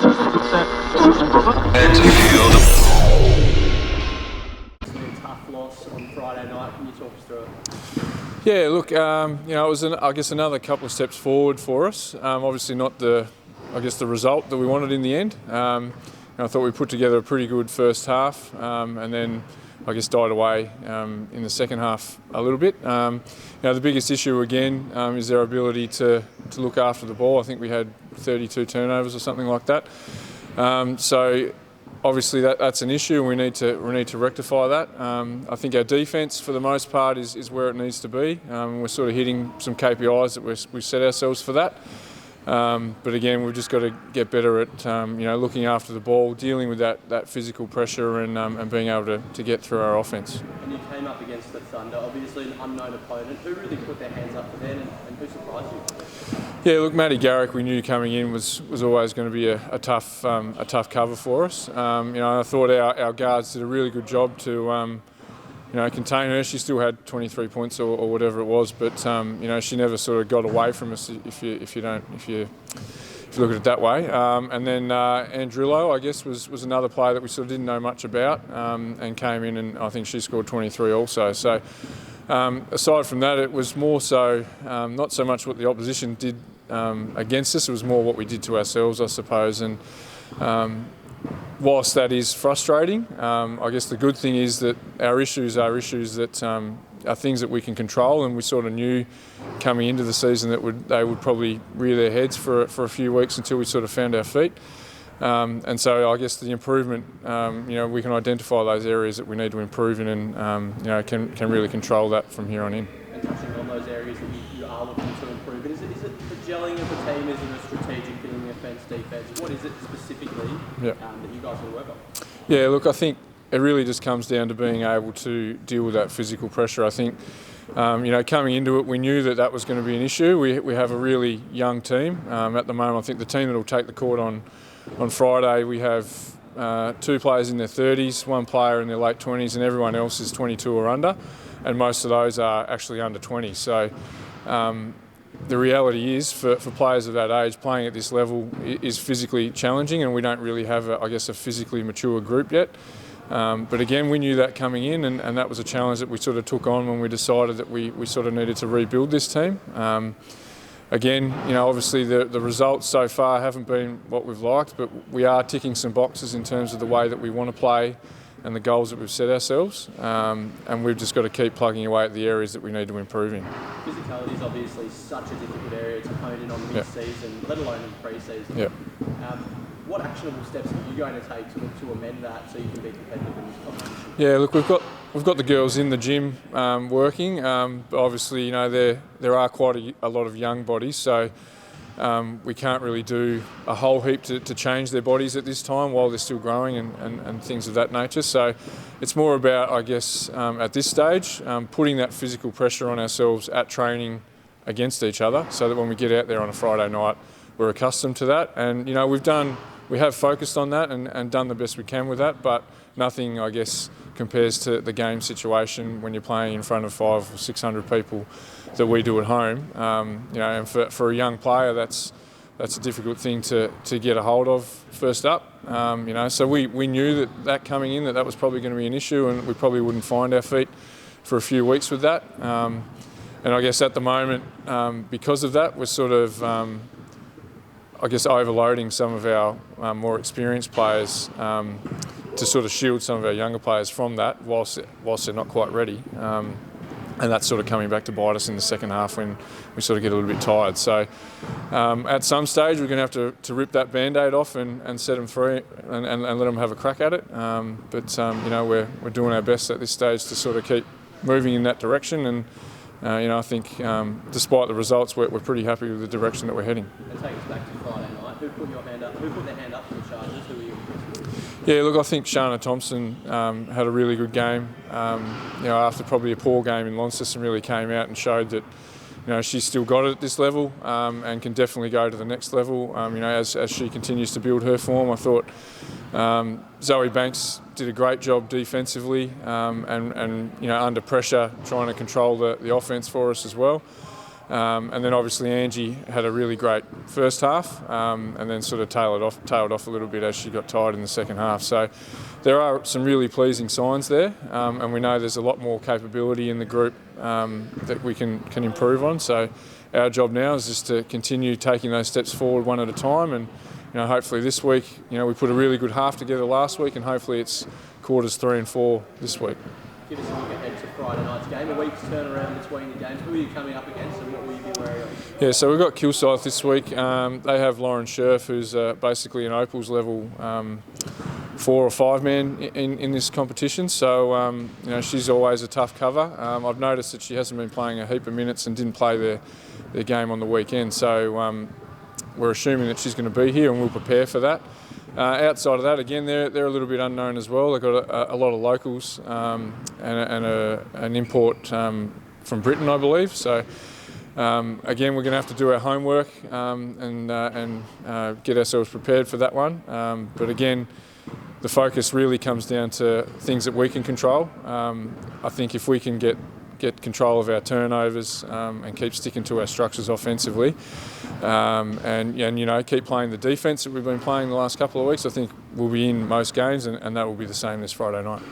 Tough loss on Friday night. Can you talk us through it? Yeah, look, it was I guess another couple of steps forward for us. Obviously not the result that we wanted in the end. I thought we put together a pretty good first half, and then I guess died away in the second half a little bit. The biggest issue again is their ability to look after the ball. I think we had 32 turnovers or something like that. So obviously that's an issue, and we need to rectify that. I think our defence for the most part is where it needs to be. We're sort of hitting some KPIs that we set ourselves for that. But again, we've just got to get better at looking after the ball, dealing with that physical pressure, and being able to get through our offence. And you came up against the Thunder, obviously an unknown opponent. Who really put their hands up for them, and who surprised you? Yeah, look, Matty Garrick, we knew coming in was always going to be a tough cover for us. I thought our guards did a really good job to contain her. She still had 23 points or whatever it was, but she never sort of got away from us if you look at it that way. And then Andrillo, I guess, was another player that we sort of didn't know much about, and came in, and I think she scored 23 also. So aside from that, it was more so not so much what the opposition did against us. It was more what we did to ourselves, I suppose. And whilst that is frustrating, I guess the good thing is that our issues are issues that are things that we can control, and we sort of knew coming into the season that they would probably rear their heads for a few weeks until we sort of found our feet. And so I guess the improvement, we can identify those areas that we need to improve in, and can really control that from here on in. And touching on those areas that you are looking to improve, is it the gelling of the team? Is it a strategic thing in the offence, defence? What is it specifically that you guys will work on? Yeah, look, I think it really just comes down to being able to deal with that physical pressure. I think, coming into it, we knew that was going to be an issue. We have a really young team. At the moment, I think the team that will take the court on Friday, we have 2 players in their 30s, 1 player in their late 20s, and everyone else is 22 or under, and most of those are actually under 20. So the reality is, for players of that age, playing at this level is physically challenging, and we don't really have, a physically mature group yet. But again, we knew that coming in, and that was a challenge that we sort of took on when we decided that we sort of needed to rebuild this team. Again, obviously the results so far haven't been what we've liked, but we are ticking some boxes in terms of the way that we want to play and the goals that we've set ourselves. And we've just got to keep plugging away at the areas that we need to improve in. Physicality is obviously such a difficult area to hone in on mid-season, let alone in pre-season. Yep. What actionable steps are you going to take to amend that so you can be competitive in this competition? Yeah, look, we've got the girls in the gym working. But obviously, there are quite a lot of young bodies, so we can't really do a whole heap to change their bodies at this time while they're still growing and things of that nature. So it's more about, I guess, at this stage, putting that physical pressure on ourselves at training against each other, so that when we get out there on a Friday night, we're accustomed to that. And we have focused on that and done the best we can with that, but nothing, I guess, compares to the game situation when you're playing in front of 500 or 600 people that we do at home. And for a young player, that's a difficult thing to get a hold of first up. So we knew that coming in that was probably going to be an issue, and we probably wouldn't find our feet for a few weeks with that. And I guess at the moment, because of that, we're sort of overloading some of our more experienced players to sort of shield some of our younger players from that whilst they're not quite ready. And that's sort of coming back to bite us in the second half when we sort of get a little bit tired. So at some stage we're going to have to rip that Band-Aid off and set them free and let them have a crack at it. But we're doing our best at this stage to sort of keep moving in that direction. And I think despite the results, we're pretty happy with the direction that we're heading. And take us back to Friday night. Who put their hand up for the Chargers? Who were you? Yeah, look, I think Shana Thompson had a really good game. After probably a poor game in Launceston, really came out and showed that she's still got it at this level and can definitely go to the next level. As she continues to build her form, I thought Zoe Banks did a great job defensively and under pressure, trying to control the offence for us as well. And then obviously Angie had a really great first half, and then sort of tailed off a little bit as she got tired in the second half. So there are some really pleasing signs there, and we know there's a lot more capability in the group that we can improve on. So our job now is just to continue taking those steps forward one at a time, and hopefully this week, we put a really good half together last week, and hopefully it's quarters 3 and 4 this week. Give us a look ahead to Friday night's game, a week's turnaround between the games. Who are you coming up against and what will you be wary of? Yeah, so we've got Kilsyth this week. They have Lauren Scherf, who's basically an Opals level 4 or 5 man in this competition. So, she's always a tough cover. I've noticed that she hasn't been playing a heap of minutes and didn't play their game on the weekend. So we're assuming that she's going to be here and we'll prepare for that. Outside of that, again, they're a little bit unknown as well. They've got a lot of locals and an import from Britain, I believe. So again, we're going to have to do our homework and get ourselves prepared for that one. But again, the focus really comes down to things that we can control. I think if we can get control of our turnovers and keep sticking to our structures offensively, and keep playing the defence that we've been playing the last couple of weeks, I think we'll be in most games, and that will be the same this Friday night.